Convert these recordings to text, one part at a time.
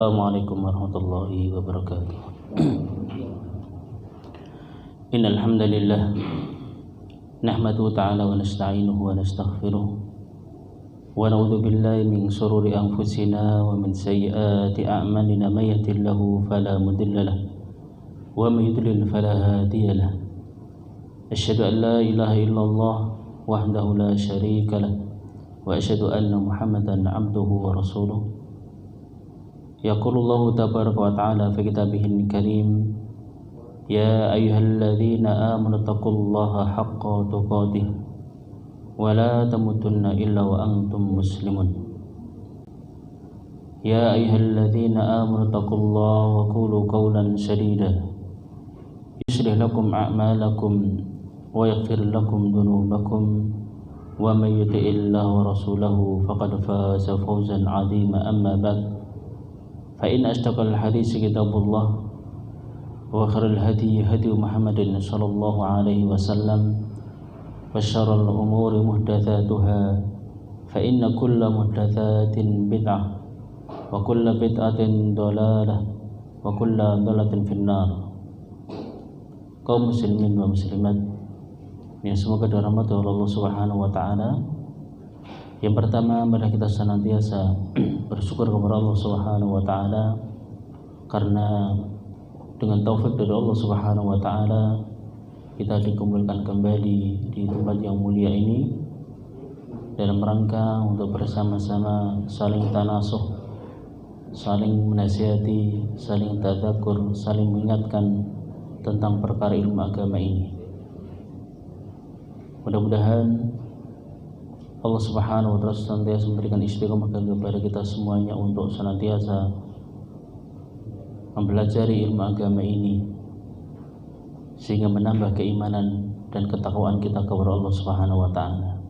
Assalamualaikum warahmatullahi wabarakatuh. Innal hamdalillah nahmaduhu ta'ala wa nasta'inuhu wa nastaghfiruh wa na'udzu billahi min shururi anfusina wa min sayyiati a'malina may yahdihillahu fala mudilla lahu wa may yudlil fala hadiya lahu. Asyhadu an la ilaha illallah wahdahu la syarika lahu wa asyhadu anna Muhammadan 'abduhu wa rasuluh. Yaqulullahu tabaraka wa ta'ala fi kitabihil karim, ya ayyuhalladzina amanu taqullaha haqqa tuqatih wa la tamutunna illa wa antum muslimun. Ya ayyuhalladzina amanu taqullaha wa qulu qawlan sadida yuslih lakum a'malakum wa yaghfir lakum dhunubakum wa may yuti'illaha wa rasulahu faqad faza fawzan 'azima. Amma ba'd, فإن أصدق الحديث كتاب الله وخير الهدي هدي محمد صلى الله عليه وسلم وشر الأمور محدثاتها فإن كل محدثات بدعة وكل بدعة ضلالة وكل ضلالة في النار. Kaum muslimin wa muslimat yang semoga dirahmati oleh Allah Subhanahu wa taala. Yang pertama, mari kita senantiasa bersyukur kepada Allah Subhanahu wa taala karena dengan taufik dari Allah Subhanahu wa taala kita dikumpulkan kembali di tempat yang mulia ini dalam rangka untuk bersama-sama saling tanasuh, saling menasihati, saling tadzakur, saling mengingatkan tentang perkara ilmu agama ini. Mudah-mudahan Allah Subhanahu wa ta'ala senantiasa memberikan istiqomah kepada kita semuanya untuk senantiasa mempelajari ilmu agama ini sehingga menambah keimanan dan ketakwaan kita kepada Allah Subhanahu wa ta'ala.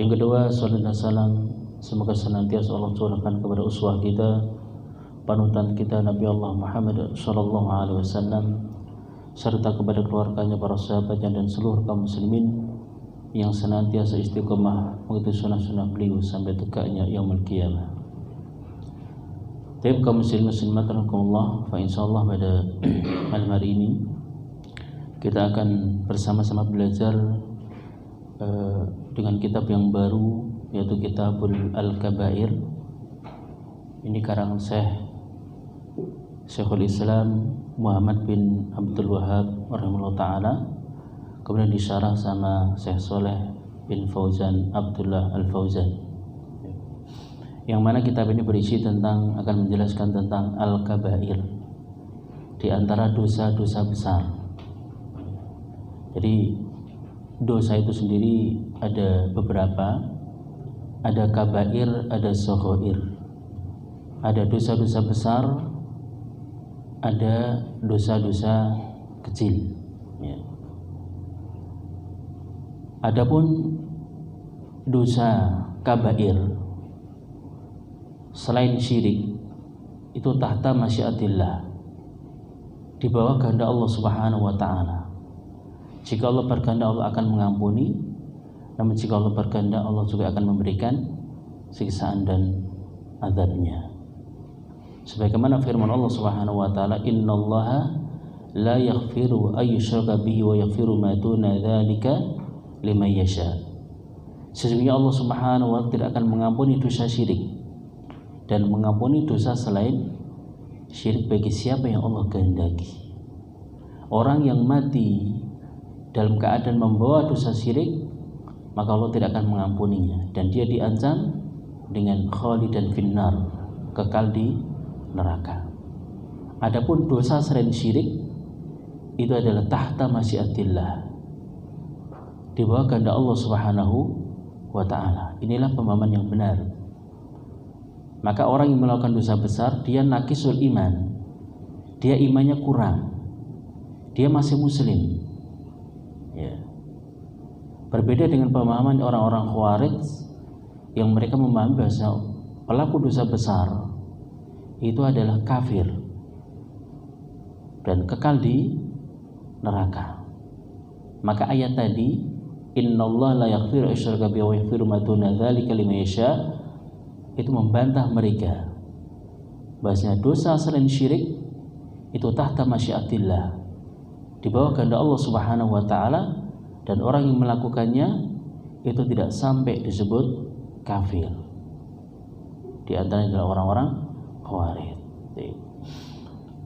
Yang kedua, salawat dan salam semoga senantiasa Allah curahkan kepada uswah kita, panutan kita, Nabi Allah Muhammad sallallahu alaihi wasallam, serta kepada keluarganya, para sahabatnya dan seluruh kaum muslimin yang senantiasa istiqomah mengikuti sunnah-sunnah beliau sampai tegaknya yaumul qiyamah. Baik kaum muslimin muslimat rahimakumullah, fa insyaallah pada malam hari ini kita akan bersama-sama belajar dengan kitab yang baru, yaitu Kitabul Al-Kabair. Ini karangan Syekhul Islam Muhammad bin Abdul Wahhab rahimahullah ta'ala, kemudian disyarah sama Syekh Saleh bin Fauzan Abdullah Al-Fauzan, yang mana kitab ini berisi tentang, akan menjelaskan tentang Al-Kabair, di antara dosa-dosa besar. Jadi dosa itu sendiri ada beberapa, ada kabair, ada saghair, ada dosa-dosa besar, ada dosa-dosa kecil, ya. Adapun dosa kabair selain syirik itu tahta masyiatillah, di bawah kehendak Allah Subhanahu wa taala. Jika Allah berkehendak, Allah akan mengampuni, namun jika Allah berkehendak, Allah juga akan memberikan siksaan dan azabnya. Sebagaimana firman Allah Subhanahu wa taala, innallaha la yaghfiru ay yushraka bihi wa yaghfiru ma duna dzalika liman yasha. Sesungguhnya Allah Subhanahu wa ta'ala tidak akan mengampuni dosa syirik dan mengampuni dosa selain syirik bagi siapa yang Allah kehendaki. Orang yang mati dalam keadaan membawa dosa syirik, maka Allah tidak akan mengampuninya dan dia diancam dengan khalidan finnar, kekal di neraka. Adapun dosa selain syirik itu adalah tahta masyiatillah, di bawah kehendak Allah Subhanahu wa ta'ala. Inilah pemahaman yang benar. Maka orang yang melakukan dosa besar, dia naqisul iman, dia imannya kurang, dia masih muslim, ya. Berbeda dengan pemahaman orang-orang Khawarij yang mereka memahami bahwa pelaku dosa besar itu adalah kafir dan kekal di neraka. Maka ayat tadi, innallaha la yaghfiru asyraka bihi wa yaghfiru ma duna dzalika liman yasha, itu membantah mereka bahasanya dosa selain syirik itu tahta masyiatillah, di bawah kehendak Allah Subhanahu wa taala, dan orang yang melakukannya itu tidak sampai disebut kafir. Di antaranya adalah orang-orang Khawarij.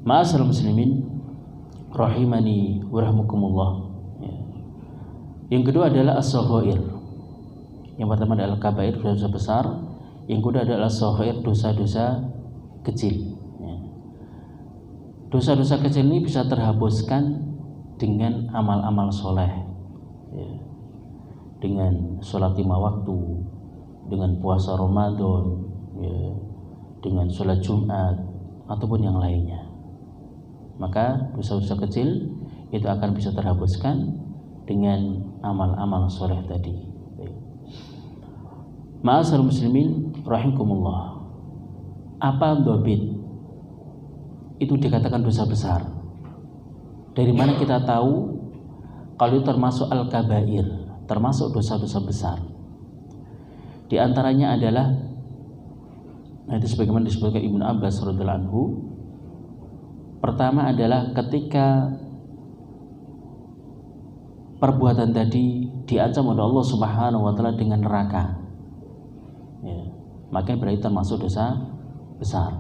Ma'asyiral muslimin rahimani wa rahmukumullah. Yang kedua adalah as-saghair. Yang pertama adalah kabair, dosa besar. Yang kedua adalah as-saghair, dosa-dosa kecil. Dosa-dosa kecil ini bisa terhapuskan dengan amal-amal soleh, dengan sholat 5 waktu, dengan puasa Ramadan, dengan sholat Jumat, ataupun yang lainnya. Maka dosa-dosa kecil itu akan bisa terhapuskan dengan amal-amal soleh tadi. Ma'asyiral muslimin rahimakumullah. Apa dhabit itu dikatakan dosa besar? Dari mana kita tahu kalau itu termasuk al-kabair, termasuk dosa-dosa besar? Di antaranya adalah, itu sebagaimana disebutkan Ibnu Abbas radhiyallahu anhu. Pertama adalah ketika perbuatan tadi diancam oleh Allah Subhanahu wa taala dengan neraka, maka berarti termasuk dosa besar.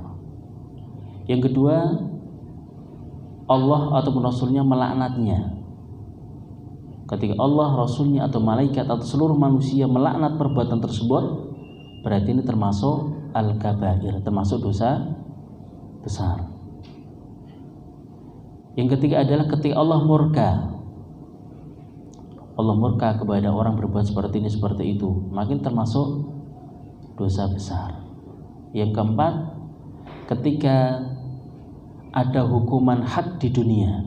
Yang kedua, Allah ataupun Rasulnya melaknatnya. Ketika Allah, Rasulnya atau malaikat atau seluruh manusia melaknat perbuatan tersebut, berarti ini termasuk al-kabair, termasuk dosa besar. Yang ketiga adalah ketika Allah murka. Allah murka kepada orang berbuat seperti ini, seperti itu, makin termasuk dosa besar. Yang keempat, ketika ada hukuman had di dunia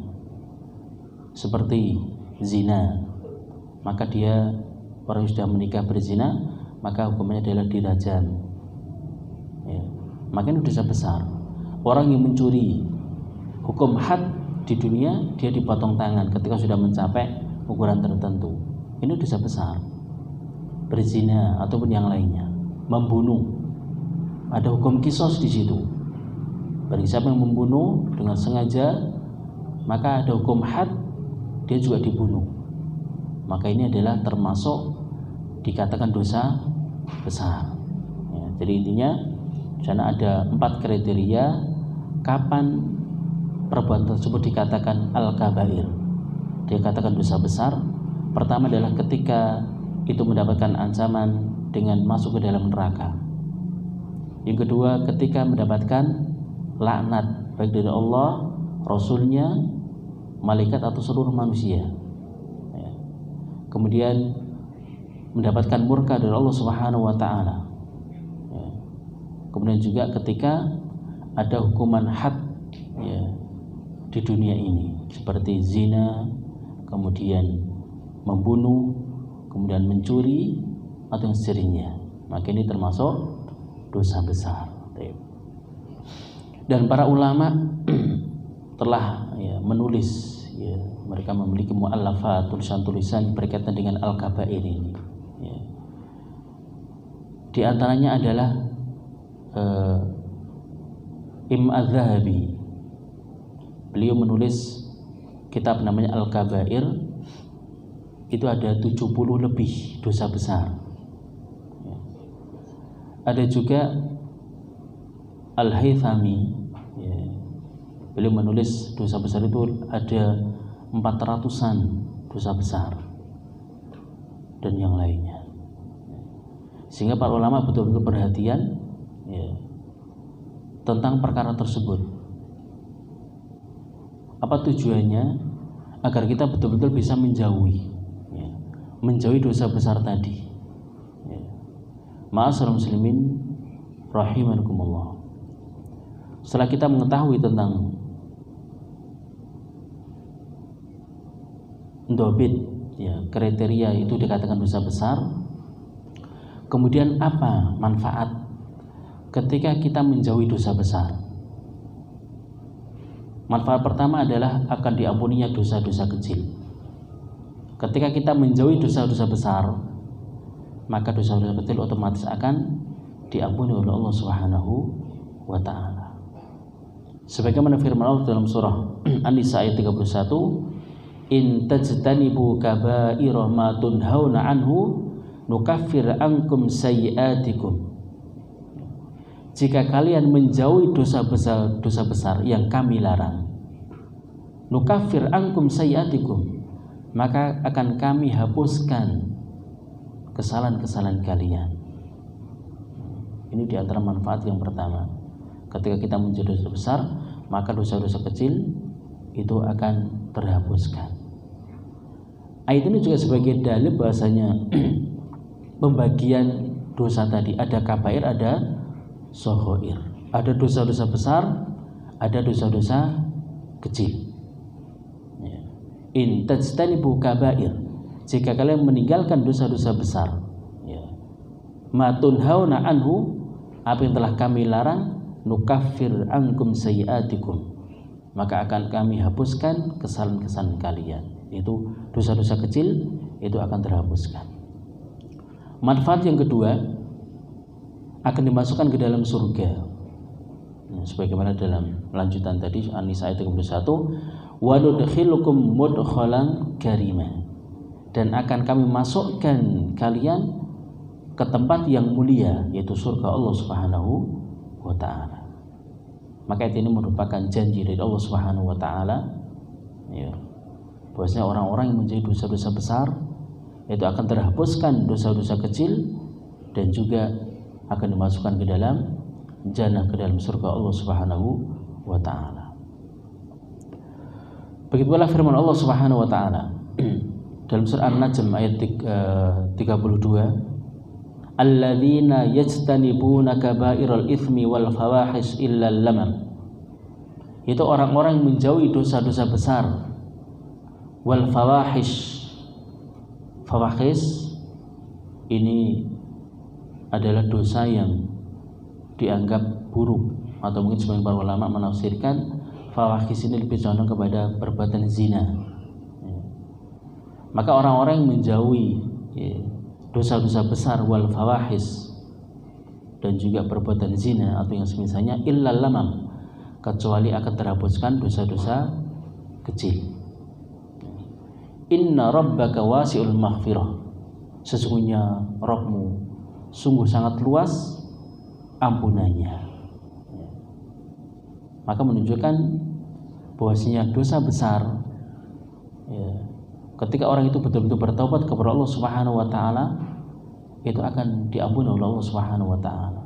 seperti zina, maka dia, orang yang sudah menikah berzina, maka hukumnya adalah dirajam. Maka ini dosa besar. Orang yang mencuri, hukum had di dunia, dia dipotong tangan ketika sudah mencapai ukuran tertentu. Ini dosa besar. Berzina ataupun yang lainnya, membunuh, ada hukum kisos di situ. Bagi siapa yang membunuh dengan sengaja, maka ada hukum had, dia juga dibunuh. Maka ini adalah termasuk dikatakan dosa besar. Jadi intinya, di sana ada 4 kriteria kapan perbuatan tersebut dikatakan al-kabair, dikatakan dosa besar. Pertama adalah ketika itu mendapatkan ancaman dengan masuk ke dalam neraka. Yang kedua, ketika mendapatkan laknat baik dari Allah, Rasulnya, malaikat atau seluruh manusia. Kemudian mendapatkan murka dari Allah Subhanahu wa taala. Kemudian juga ketika ada hukuman had di dunia ini seperti zina, kemudian membunuh, kemudian mencuri atau yang sejenisnya, maka ini termasuk dosa besar. Dan para ulama telah menulis, mereka memiliki mu'allafat, tulisan-tulisan berkaitan dengan al-kabair ini. Di antaranya adalah Imam Az-Zahabi. Beliau menulis kitab namanya Al-Kabair. Itu ada 70 lebih dosa besar. Ada juga Al-Haythami, beliau menulis dosa besar itu ada 400-an dosa besar dan yang lainnya. Sehingga para ulama betul-betul perhatian tentang perkara tersebut. Apa tujuannya? Agar kita betul-betul bisa menjauhi dosa besar tadi. Ma'asyiral muslimin rahimakumullah. Setelah kita mengetahui tentang dobit, kriteria itu dikatakan dosa besar, kemudian apa manfaat ketika kita menjauhi dosa besar? Manfaat pertama adalah akan diampuninya dosa-dosa kecil. Ketika kita menjauhi dosa-dosa besar, maka dosa-dosa kecil otomatis akan diampuni oleh Allah Subhanahu wa taala. Sebagaimana firman Allah dalam surah An-Nisa ayat 31, in tajtanibu kaba'ira ma tunhauna anhu nukaffir ankum sayyi'atikum. Jika kalian menjauhi dosa besar yang kami larang, nukaffir ankum sayyi'atikum, maka akan kami hapuskan kesalahan-kesalahan kalian. Ini di antara manfaat yang pertama. Ketika kita menjauhi dosa besar, maka dosa-dosa kecil itu akan terhapuskan. Ayat ini juga sebagai dalil bahasanya pembagian dosa tadi ada kabair, ada shaghair. Ada dosa-dosa besar, ada dosa-dosa kecil. In tajtanibu kabair, jika kalian meninggalkan dosa-dosa besar, ma tunhauna anhu, apa yang telah kami larang, nukaffir ankum sayyi'atikum, maka akan kami hapuskan kesalahan-kesalahan kalian. Itu dosa-dosa kecil itu akan terhapuskan. Manfaat yang kedua, akan dimasukkan ke dalam surga. Sebagaimana dalam lanjutan tadi An-Nisa ayat 31, wa nudkhilukum mudkhalan karima, dan akan kami masukkan kalian ke tempat yang mulia, yaitu surga Allah Subhanahu wa ta'ala. Maka ini merupakan janji dari Allah Subhanahu wa ta'ala, bahwasanya orang-orang yang menjadi dosa-dosa besar itu akan terhapuskan dosa-dosa kecil dan juga akan dimasukkan ke dalam jannah, ke dalam surga Allah Subhanahu wa ta'ala. Begitu pula firman Allah Subhanahu wa ta'ala dalam surah An-Najm ayat 32, alladzina yajtanibuna kaba'iral itsmi wal fawahish illa lamam. Itu orang-orang yang menjauhi dosa-dosa besar. Wal fawahish, fawahish ini adalah dosa yang dianggap buruk, atau mungkin sebagian para ulama menafsirkan fawahish ini lebih condong kepada perbuatan zina. Maka orang-orang yang menjauhi dosa-dosa besar wal fawahish dan juga perbuatan zina atau yang semisalnya illal lamam, kecuali akan terhapuskan dosa-dosa kecil. Inna rabbaka wasi'ul maghfirah, sesungguhnya Rabbmu sungguh sangat luas ampunannya. Maka menunjukkan bahwasanya dosa besar, ketika orang itu betul-betul bertaubat kepada Allah Subhanahu wa ta'ala, itu akan diampuni oleh Allah Subhanahu wa ta'ala.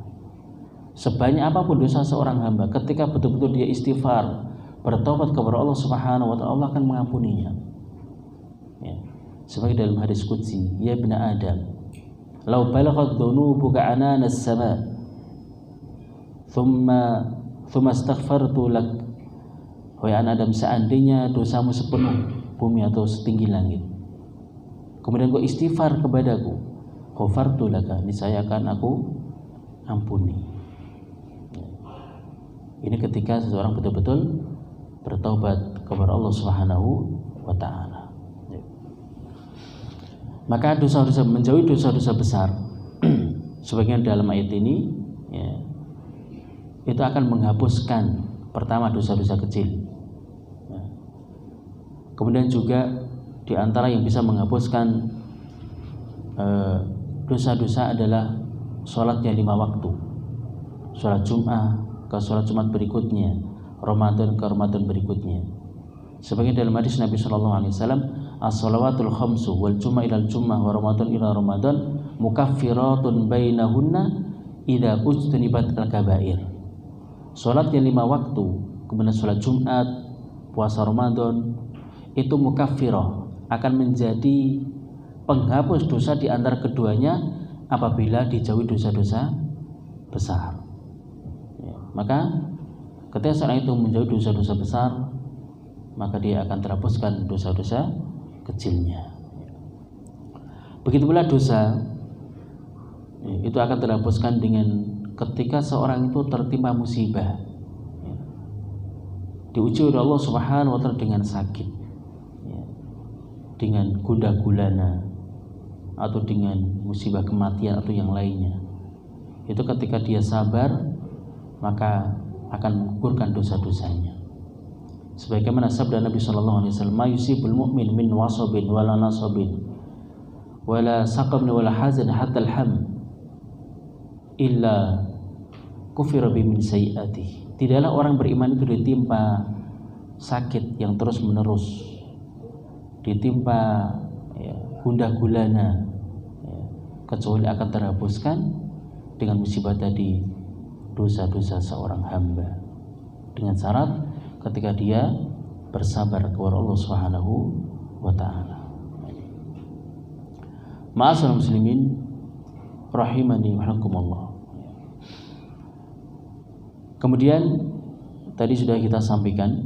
Sebanyak apapun dosa seorang hamba, ketika betul-betul dia istighfar, bertaubat kepada Allah Subhanahu wa ta'ala, Allah akan mengampuninya. Sebagai dalam hadis qudsi, ya ibn Adam, law balaghat dhunubuka anana as-sama thumma astaghfartu lak, wahai anak Adam, seandainya dosamu sepenuh bumi atau setinggi langit, kemudian kau istighfar kepadaku, ghafartu laka, niscaya akan aku ampuni. Ini ketika seseorang betul-betul bertaubat kepada Allah Subhanahu wa ta'ala. Maka dosa-dosa, menjauhi dosa-dosa besar sebagian dalam ayat ini itu akan menghapuskan pertama dosa-dosa kecil. Kemudian juga di antara yang bisa menghapuskan dosa-dosa adalah sholat yang 5 waktu, sholat Jum'ah ke sholat Jumat berikutnya, Ramadan ke Ramadan berikutnya. Sebagian dalam hadis Nabi SAW, as-shalawatul khamsu wal jum'ah ilal jum'ah wa Ramadan ila Ramadan mukaffiratun bainahunna idza ujtanibat al-kabair. Sholat yang 5 waktu, kemudian sholat Jumat, puasa Ramadan, itu mukaffirah, akan menjadi penghapus dosa di antara keduanya apabila dijauhi dosa-dosa besar. Maka ketika seorang itu menjauhi dosa-dosa besar, maka dia akan terhapuskan dosa-dosa kecilnya. Begitu pula dosa itu akan terhapuskan dengan ketika seorang itu tertimpa musibah, diuji oleh Allah Subhanahu wa ta'ala dengan sakit, dengan gundah gulana, atau dengan musibah kematian atau yang lainnya. Itu ketika dia sabar, maka akan menggugurkan dosa-dosanya. Sebagaimana sabda Nabi sallallahu alaihi wasallam, "Ma yusibul mu'min min wasabin wala nasabin wala saqamin wala hazan hatta al-ham illa kufira bi min sayyi'atihi." Tidaklah orang beriman itu ditimpa sakit yang terus menerus, ditimpa gundah gulana, kecuali akan terhapuskan dengan musibah tadi dosa-dosa seorang hamba, dengan syarat ketika dia bersabar kepada Allah Subhanahu wa taala. Ma'asyiral muslimin rahimani wa rahimakumullah. Kemudian tadi sudah kita sampaikan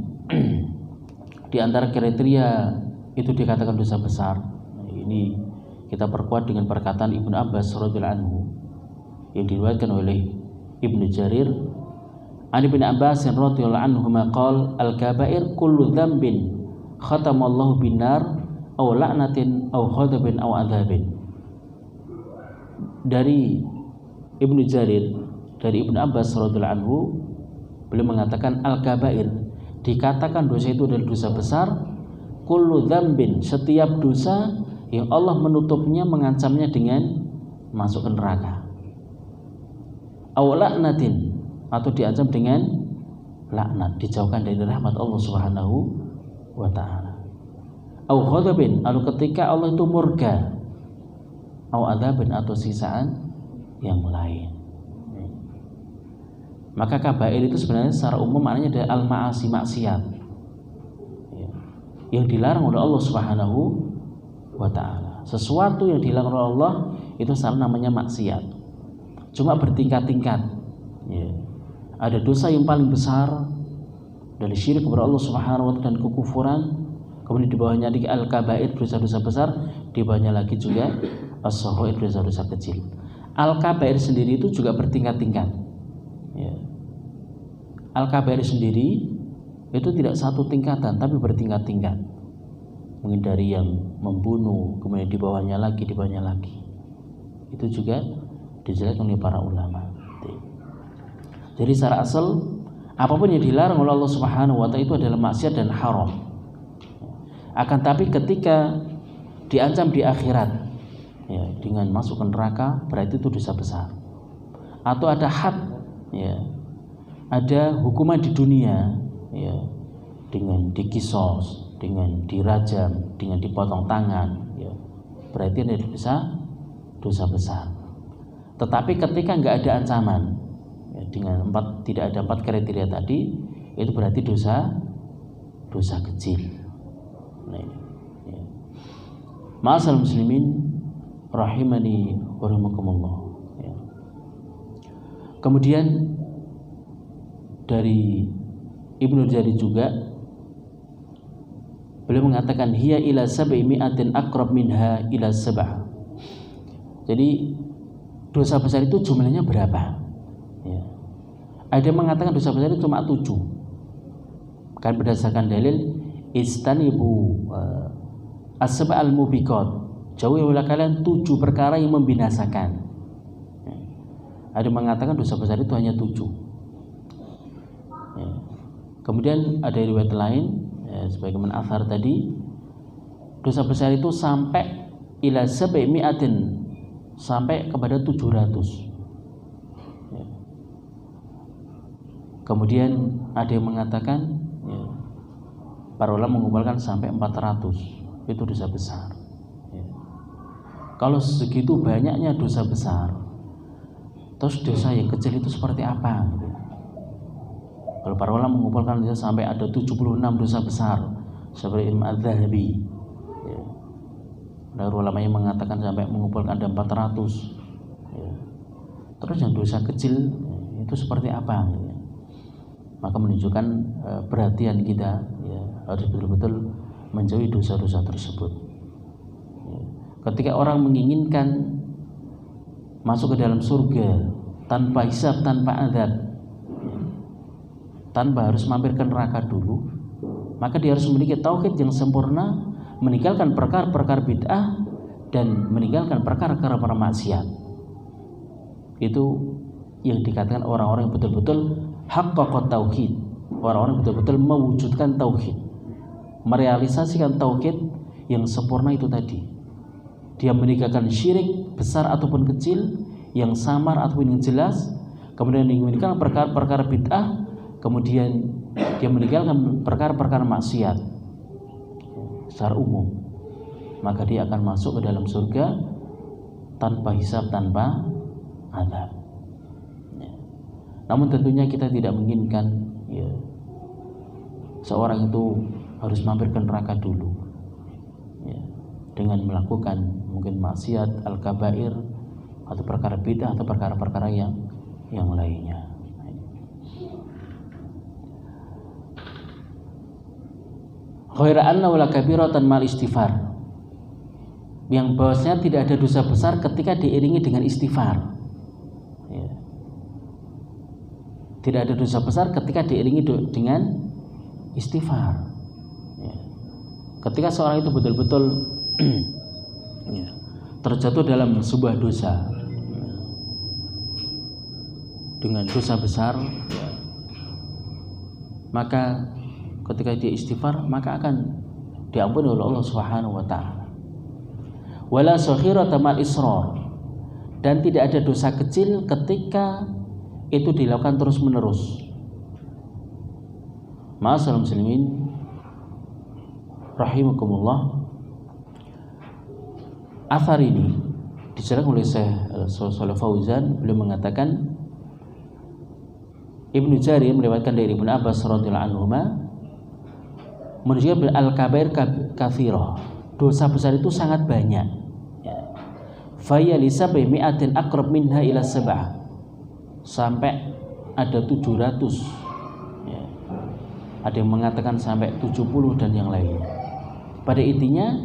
di antara kriteria itu dikatakan dosa besar. Ini kita perkuat dengan perkataan Ibnu Abbas radhiyallahu anhu yang diriwayatkan oleh Ibnu Jarir. An Ibnu Abbas radhiyallahu anhu maqal al-kaba'ir kullu dzambin khatamallahu binar aw la'natin aw ghadabin aw adzabin. Dari Ibnu Jarir, dari Ibnu Abbas radhiyallahu anhu, beliau mengatakan al-kaba'ir, dikatakan dosa itu adalah dosa besar, kullu dzambin, setiap dosa yang Allah menutupnya, mengancamnya dengan masuk ke neraka, aw la'natin, atau diancam dengan laknat, dijauhkan dari rahmat Allah Subhanahu wa taala, aw ghadabin, lalu ketika Allah itu murka, aw adzabin, atau sisaan yang lain. Maka kabair itu sebenarnya secara umum maknanya adalah al-ma'asi, maksiat yang dilarang oleh Allah Subhanahu wa ta'ala. Sesuatu yang dilarang oleh Allah itu secara namanya maksiat, cuma bertingkat-tingkat. Ada dosa yang paling besar dari syirik kepada Allah Subhanahu wa ta'ala dan kekufuran, kemudian di bawahnya lagi al-kabair, dosa-dosa besar, di bawahnya lagi juga as-saghair, dosa-dosa kecil. Al-kabair sendiri itu juga bertingkat-tingkat. Al-kabair sendiri itu tidak satu tingkatan, tapi bertingkat-tingkat. Mungkin dari yang membunuh, kemudian di bawahnya lagi, di bawahnya lagi. Itu juga dijelaskan oleh para ulama. Jadi secara asal apapun yang dilarang oleh Allah Subhanahu wa taala itu adalah maksiat dan haram. Akan tapi ketika diancam di akhirat dengan masuk ke neraka, berarti itu dosa besar. Atau ada had, ada hukuman di dunia, dengan dikisos, dengan dirajam, dengan dipotong tangan, berarti ada dosa besar. Tetapi ketika nggak ada ancaman, dengan tidak ada 4 kriteria tadi, itu berarti dosa kecil. Ma'asyiral muslimin rahimani wa rahimakumullah. Kemudian dari Ibnu Jarir juga beliau mengatakan hiya ila sab'i mi'atin aqrab minha ila sab'ah. Jadi dosa besar itu jumlahnya berapa? Ada yang mengatakan dosa besar itu cuma 7. Kan berdasarkan dalil istanibu as-sab'al mubiqat, jauhi oleh kalian 7 perkara yang membinasakan. Ada yang mengatakan dosa besar itu hanya 7. Kemudian ada riwayat lain, sebagaimana athar tadi, dosa besar itu sampai ila sab'i mi'atin, sampai kepada 700. Kemudian ada yang mengatakan, para ulama mengumpulkan sampai 400, itu dosa besar. Kalau segitu banyaknya dosa besar, terus dosa yang kecil itu seperti apa? Kalau para ulama mengumpulkan sampai ada 76 dosa besar, seperti Imam Az-Zahabi. Ada ulama yang mengatakan sampai mengumpulkan ada 400. Terus yang dosa kecil itu seperti apa? Maka menunjukkan perhatian kita, harus betul-betul menjauhi dosa-dosa tersebut. Ketika orang menginginkan masuk ke dalam surga tanpa hisab, tanpa azab, tanpa harus mampir ke neraka dulu, maka dia harus memiliki tauhid yang sempurna, meninggalkan perkara-perkara bid'ah dan meninggalkan perkara-perkara maksiat. Itu yang dikatakan orang-orang yang betul-betul haqqaqat tauhid, orang-orang betul-betul mewujudkan tauhid, merealisasikan tauhid yang sempurna itu tadi. Dia meninggalkan syirik besar ataupun kecil, yang samar ataupun yang jelas, kemudian meninggalkan perkara-perkara bid'ah, kemudian dia meninggalkan perkara-perkara maksiat secara umum, maka dia akan masuk ke dalam surga tanpa hisab, tanpa azab. Namun tentunya kita tidak menginginkan seorang itu harus mampir ke neraka dulu dengan melakukan mungkin maksiat al-kabair atau perkara bid'ah atau perkara-perkara yang lainnya. Ghaira anna wala kabiratan mal istighfar, yang bahwasanya tidak ada dosa besar ketika diiringi dengan istighfar. Tidak ada dosa besar ketika diiringi dengan istighfar. Ketika seorang itu betul-betul terjatuh dalam sebuah dosa, dengan dosa besar, maka ketika dia istighfar, maka akan diampuni oleh Allah Subhanahu wa taala. Wala saghirata mal israr, dan tidak ada dosa kecil ketika itu dilakukan terus-menerus. Ma'asyiral muslimin rahimakumullah, athar ini dijelaskan oleh Syekh Shalih Fauzan. Beliau mengatakan, Ibnu Jarir meriwayatkan dari Ibnu Abbas radhiyallahu anhuma, menunjukkan al-kabair katsirah, dosa besar itu sangat banyak. Faya li sab'i mi'atin aqrab minha ila sab'ah, sampai ada 700, ada yang mengatakan sampai 70 dan yang lainnya. Pada intinya,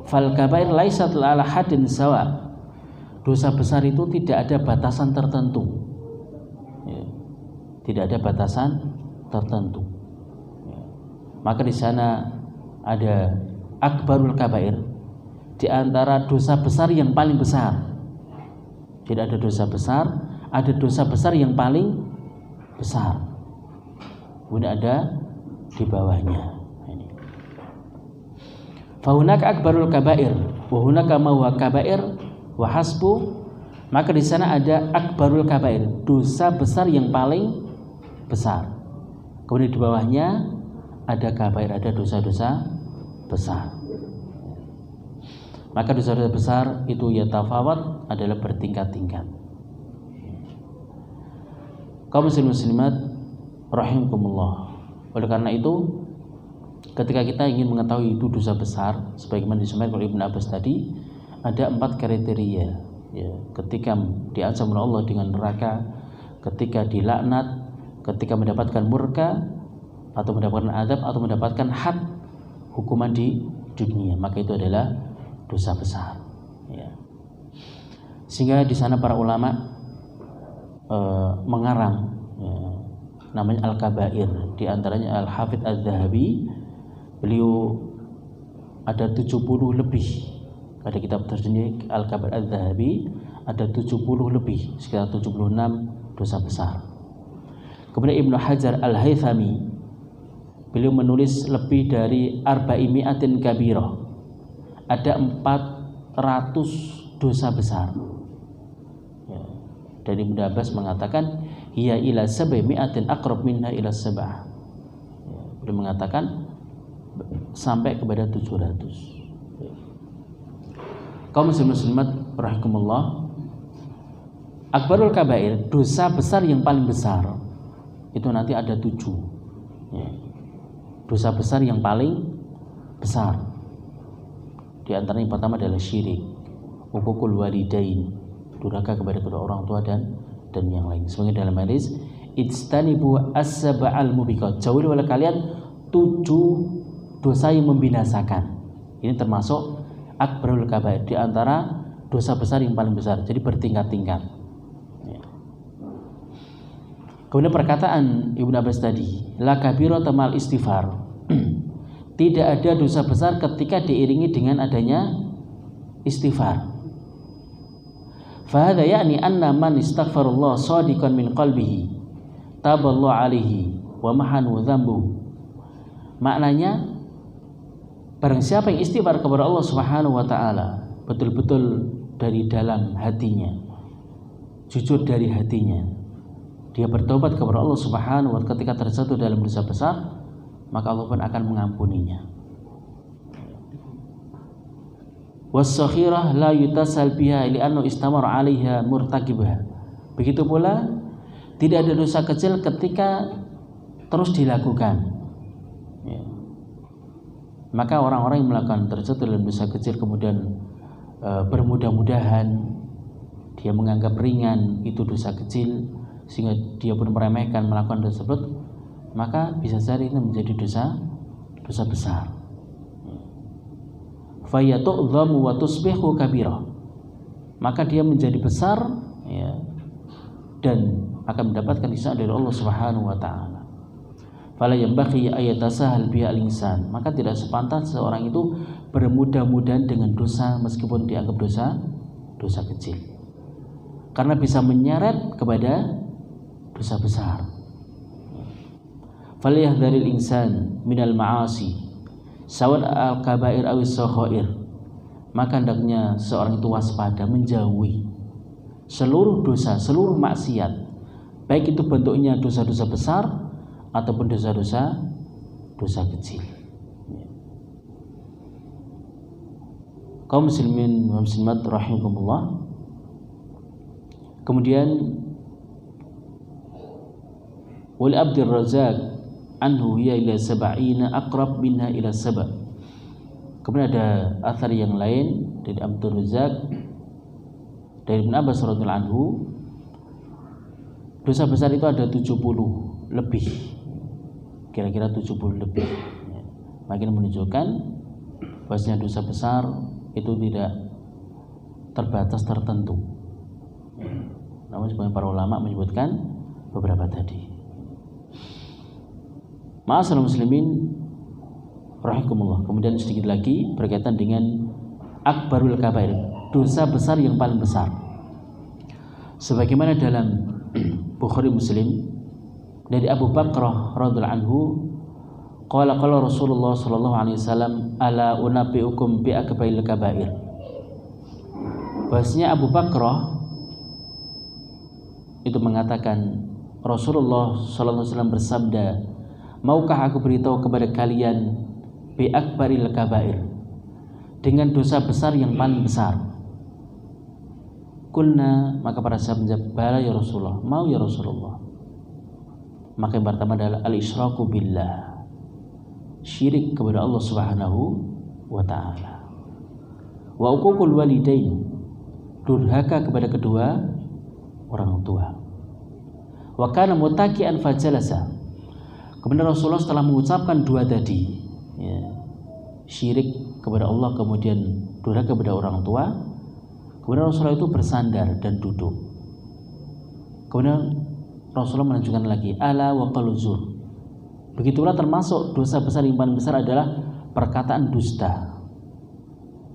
fal kabair laisat ala haddin sawa, dosa besar itu tidak ada batasan tertentu, tidak ada batasan tertentu. Maka di sana ada akbarul kabair, di antara dosa besar yang paling besar. Tidak ada dosa besar, ada dosa besar yang paling besar. Kemudian ada di bawahnya. Fahunaka akbarul kabair, wa hunaka ma huwa kabair wa hasbu. Maka di sana ada akbarul kabair, dosa besar yang paling besar. Kemudian di bawahnya ada kabair, ada dosa-dosa besar. Maka dosa-dosa besar itu yatafawat, adalah bertingkat-tingkat. Kaum muslimat rahimakumullah. Oleh karena itu, ketika kita ingin mengetahui itu dosa besar, sebagaimana disampaikan oleh Ibnu Abbas tadi, ada 4 kriteria. Ketika diancam oleh Allah dengan neraka, ketika dilaknat, ketika mendapatkan murka, atau mendapatkan azab, atau mendapatkan had hukuman di dunia, maka itu adalah dosa besar. Sehingga di sana para ulama mengarang namanya al-kabair. Di antaranya Al-Hafidz Az-Zahabi, beliau ada 70 lebih. Ada kitab tersendiri Al-Kabair Az-Zahabi, ada 70 lebih, sekitar 76 dosa besar. Kemudian Ibnu Hajar Al-Haythami, beliau menulis lebih dari arba'imi'atin kabirah, ada 400 dosa besar. Dari Ibnu Abbas mengatakan, hiya ila sab'i mi'atin aqrab minha ila sab'ah. Beliau mengatakan sampai kepada 700. Kaum muslimat rahimakumullah, akbarul kabair, dosa besar yang paling besar, itu nanti ada 7. Dosa besar yang paling besar, di antara yang pertama adalah syirik, uququl walidain, durhaka kepada kedua orang tua dan yang lain. Sebagai dalam hadis, ijtanibu as-sab'al mubiqat, jauhi oleh kalian 7 dosa yang membinasakan. Ini termasuk akbarul kabair, di antara dosa besar yang paling besar. Jadi bertingkat-tingkat. Kemudian perkataan Ibnu Abbas tadi, la kabirata mal istighfar, tidak ada dosa besar ketika diiringi dengan adanya istighfar. Fa hadza ya'ni anna man istaghfarallah shadiqan min qalbihi, taballahu alaihi wa mahanu dzambu. Maknanya barang siapa yang istighfar kepada Allah Subhanahu wa taala betul-betul dari dalam hatinya, jujur dari hatinya, dia bertobat kepada Allah Subhanahu wa taala ketika terjatuh dalam dosa besar, maka Allah pun akan mengampuninya. Was-saghirah la yutasal biha li'annahu istamara 'alaiha murtakibah. Begitu pula tidak ada dosa kecil ketika terus dilakukan. Ya. Maka orang-orang yang melakukan terjatuh dalam dosa kecil kemudian bermudah-mudahan, dia menganggap ringan itu dosa kecil sehingga dia pun meremehkan melakukan tersebut, maka bisa jadi itu menjadi dosa besar. Fayatu'dhamu wa tusbihu kabirah, maka dia menjadi besar, ya, dan akan mendapatkan hisab dari Allah Subhanahu wa taala. Fala yanbaghi ayatasahal biha al-insan, maka tidak sepantas seorang itu bermudah-mudahan dengan dosa meskipun dianggap dosa kecil, karena bisa menyeret kepada dosa besar. Falyahdharil insan minal ma'asi sawad al-kabair awis saghair, maka hendaknya seorang itu waspada menjauhi seluruh dosa, seluruh maksiat, baik itu bentuknya dosa-dosa besar ataupun dosa kecil. Kaum muslimin wa muslimat rahimakumullah. Kemudian wal Abdur Razzaq anhu hiya ila sab'ina aqrab minha ila sab'. Kemudian ada athar yang lain dari Abdur Razzaq dari Ibn Abbas radhiyallahu anhu, dosa besar itu ada 70 lebih, kira-kira 70 lebih. Makin menunjukkan bahwasanya dosa besar itu tidak terbatas tertentu. Namun sebagian para ulama menyebutkan beberapa tadi. Ma'asyiral muslimin rahimakumullah. Kemudian sedikit lagi berkaitan dengan akbarul kabair, dosa besar yang paling besar. Sebagaimana dalam Bukhari Muslim dari Abu Bakrah radhiyallahu anhu, qala Rasulullah sallallahu alaihi wasallam, ala unabbiukum bi akbaril kabair. Bahasanya Abu Bakrah itu mengatakan, Rasulullah sallallahu alaihi wasallam bersabda, maukah aku beritahu kepada kalian bi akbaril kabair, dengan dosa besar yang paling besar? Kulna, maka para sahabat menjawab, bala ya Rasulullah, mau ya Rasulullah. Maka yang pertama adalah al-isyraku billah, syirik kepada Allah Subhanahu wa ta'ala. Wa uququl walidain, durhaka kepada kedua orang tua. Wa kana mutaki'an fajalasa, kemudian Rasulullah setelah mengucapkan dua tadi, ya, syirik kepada Allah kemudian durhaka kepada orang tua, kemudian Rasulullah itu bersandar dan duduk. Kemudian Rasulullah menunjukkan lagi, ala wa qaluzur. Begitulah termasuk dosa besar yang paling besar adalah perkataan dusta.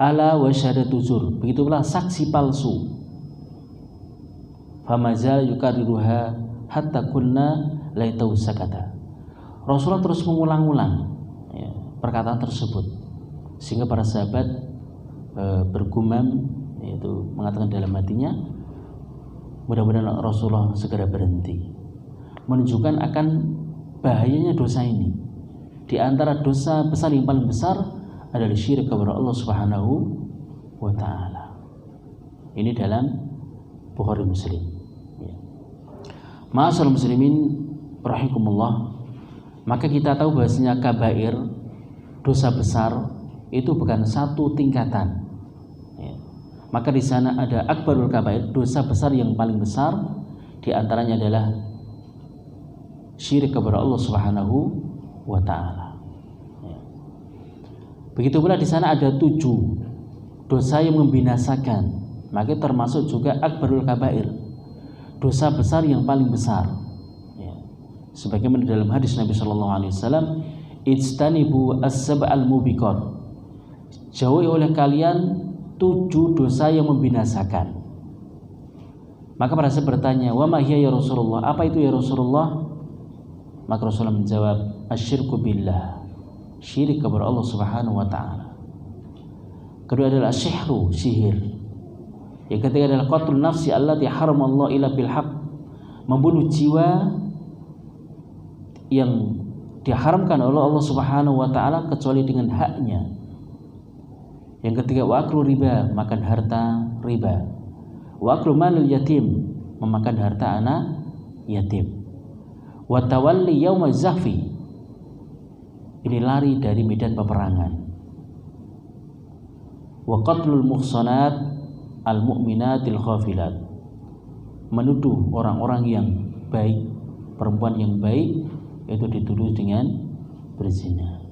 Ala wa syahadatu zur, begitulah saksi palsu. Famazal yukariruha hatta kunna laitau sakata. Rasulullah terus mengulang-ulang, ya, perkataan tersebut sehingga para sahabat bergumam, yaitu mengatakan dalam hatinya, mudah-mudahan Rasulullah segera berhenti, menunjukkan akan bahayanya dosa ini. Di antara dosa besar yang paling besar adalah syirik kepada Allah Subhanahu wa ta'ala. Ini dalam Bukhari Muslim. Ya. Ma'asyiral muslimin rahimakumullah. Maka kita tahu bahwasanya kabair, dosa besar itu bukan satu tingkatan. Ya. Maka di sana ada akbarul kabair, dosa besar yang paling besar, di antaranya adalah syirik kepada Allah Subhanahu wa ta'ala. Ya. Begitu pula di sana ada 7 dosa yang membinasakan, maka termasuk juga akbarul kabair, dosa besar yang paling besar. Ya. Sebagaimana dalam hadis Nabi sallallahu alaihi wasallam, ijtanibu as-sab'al mubiqat, jauhi oleh kalian 7 dosa yang membinasakan. Maka para sahabat bertanya, wa ma hiya ya Rasulullah, apa itu ya Rasulullah? Maka Rasulullah menjawab, asyirku billah, syirik kepada Allah Subhanahu wa taala. Kedua adalah sihru, sihir. Yang ketiga adalah qatlun nafsi allati haramallahu illa bil haqq, membunuh jiwa yang diharamkan oleh Allah Subhanahu wa taala kecuali dengan haknya. Yang ketiga wa aklu riba, makan harta riba. Wa aklu malil yatim, memakan harta anak yatim. Wa tawalli yaumaz zahfi, ini lari dari medan peperangan. Wa qatlul muhsanat al mu'minatil ghafilat, menuduh orang-orang yang baik, perempuan yang baik itu dituduh dengan berzina.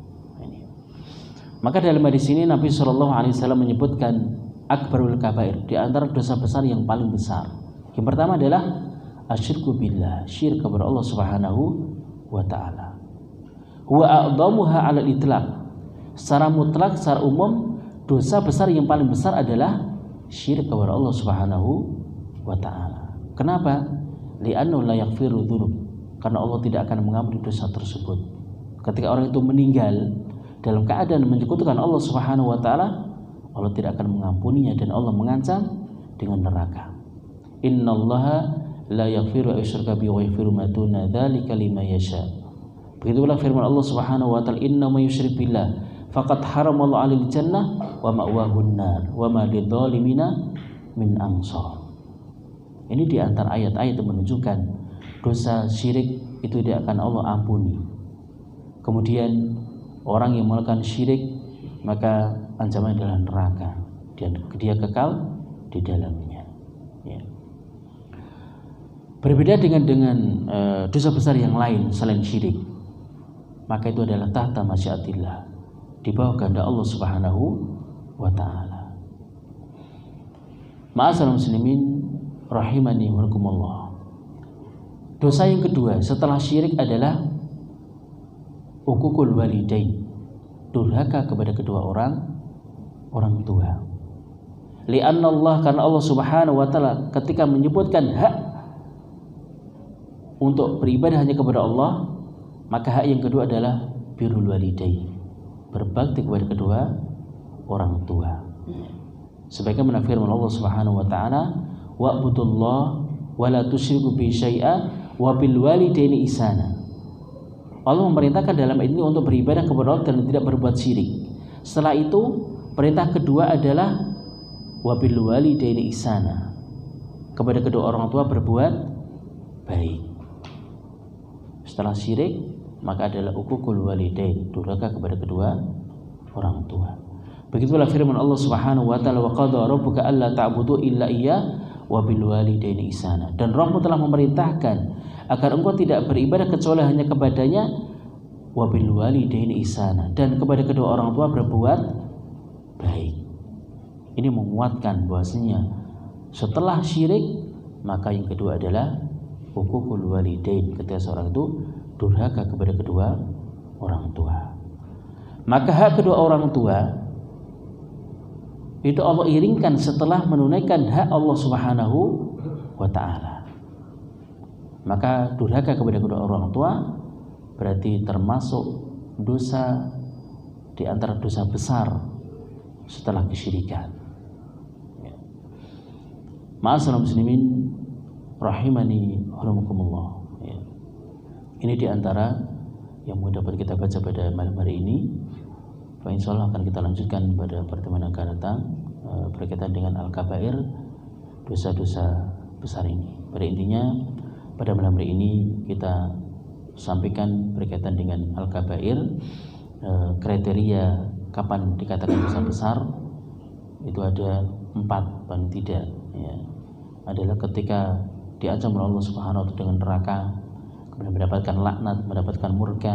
Maka dalam hadis ini Nabi SAW menyebutkan akbarul kabair, di antara dosa besar yang paling besar. Yang pertama adalah asyirku billah, syirik kepada Allah Subhanahu wa taala. Huwa a'dhamuha 'ala al-itlaq. Secara mutlak, secara umum, dosa besar yang paling besar adalah syirik kepada Allah Subhanahu wa taala. Kenapa? Li'annahu la yaghfiru dzunub. Karena Allah tidak akan mengampuni dosa tersebut. Ketika orang itu meninggal dalam keadaan menyekutukan Allah Subhanahu wa taala, Allah tidak akan mengampuninya dan Allah mengancam dengan neraka. Innallaha la yaghfiru ayyushraka bihi wa yaghfiru ma duna dzalika liman yasha. Begitulah firman Allah Subhanahu wa taala, inna may yusyrik billah faqad haramallahu 'alal jannah wa ma'wahun nar wa ma lidzalimina min ansar. Ini di antara ayat-ayat yang menunjukkan dosa syirik itu tidak akan Allah ampuni. Kemudian orang yang melakukan syirik maka ancaman adalah neraka dan dia kekal di dalamnya. Ya. Berbeda dengan dosa besar yang lain selain syirik, maka itu adalah tahta masyiatillah, di bawah kehendak Allah Subhanahu wa taala. Ma'asyiral muslimin rahimani wa rahimakumullah. Dosa yang kedua setelah syirik adalah uququl walidain, durhaka kepada kedua orang tua. Li'anna Allah, karena Allah Subhanahu wa taala ketika menyebutkan hak untuk beribadah hanya kepada Allah, maka hak yang kedua adalah birrul walidain, berbakti kepada kedua orang tua. Sebagaimana firman Allah Subhanahu wa taala, wa'budullah wa la tusyriku bihi syai'a wa bil walidaini ihsana. Allah memerintahkan dalam ayat ini untuk beribadah kepada Allah dan tidak berbuat syirik. Setelah itu perintah kedua adalah wa bil walidaini ihsana, kepada kedua orang tua berbuat baik. Setelah syirik maka adalah uququl walidain, durhaka kepada kedua orang tua. Begitulah firman Allah Subhanahu wa taala, wa qadha rabbuka alla ta'budu illa iyyah wa bil walidaini ihsana. Dan Rabbmu telah memerintahkan agar engkau tidak beribadah kecuali hanya kepadanya, wa bil walidaini ihsana, dan kepada kedua orang tua berbuat baik. Ini menguatkan bahwasanya setelah syirik maka yang kedua adalah uququl walidain, ketika seorang itu durhaka kepada kedua orang tua. Maka hak kedua orang tua itu Allah iringkan setelah menunaikan hak Allah Subhanahu wa taala. Maka durhaka kepada kedua orang tua berarti termasuk dosa di antara dosa besar setelah kesyirikan. Ma'asyiral muslimin rahimani wa rahimakumullah. Ini di antara yang dapat kita baca pada malam hari ini. Insyaallah akan kita lanjutkan pada pertemuan yang akan datang berkaitan dengan al-kabair, dosa-dosa besar ini. Pada intinya pada malam hari ini kita sampaikan berkaitan dengan al-kabair, kriteria kapan dikatakan dosa besar itu ada 4 paling tidak, ya. Adalah ketika diancam oleh Allah Subhanahu wa taala dengan neraka, kemudian mendapatkan laknat, mendapatkan murka,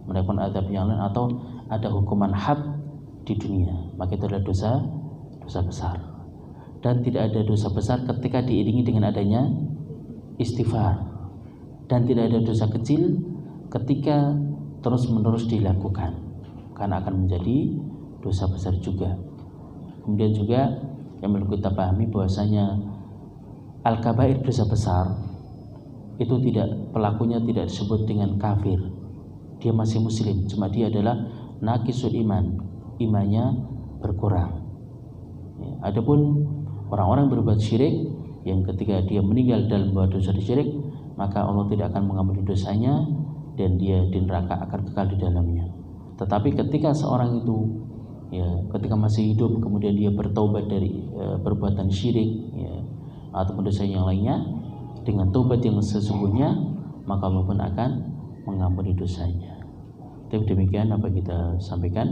mendapatkan azab yang lain, atau ada hukuman had di dunia, maka itu adalah dosa besar. Dan tidak ada dosa besar ketika diiringi dengan adanya istighfar, dan tidak ada dosa kecil ketika terus-menerus dilakukan, karena akan menjadi dosa besar juga. Kemudian juga yang perlu kita pahami bahwasanya al-kabair, dosa besar, itu pelakunya tidak disebut dengan kafir, dia masih muslim, cuma dia adalah naqisul iman, imannya berkurang. Adapun orang-orang berbuat syirik yang ketika dia meninggal dalam membuat dosa syirik, maka Allah tidak akan mengampuni dosanya dan dia di neraka akan kekal di dalamnya. Tetapi ketika seorang itu ketika masih hidup kemudian dia bertaubat dari perbuatan syirik ataupun dosa yang lainnya dengan taubat yang sesungguhnya, maka Allah pun akan mengampuni dosanya. Tapi demikian apa kita sampaikan,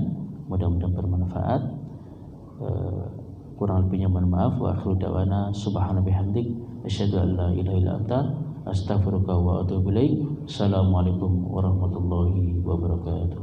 mudah-mudahan bermanfaat. Kurang lebihnya mohon maaf. Wa akhiru da'wana subhanaka bihamdik asyhadu an la ilaha illa anta astaghfiruka wa atubu ilaik. Assalamualaikum warahmatullahi wabarakatuh.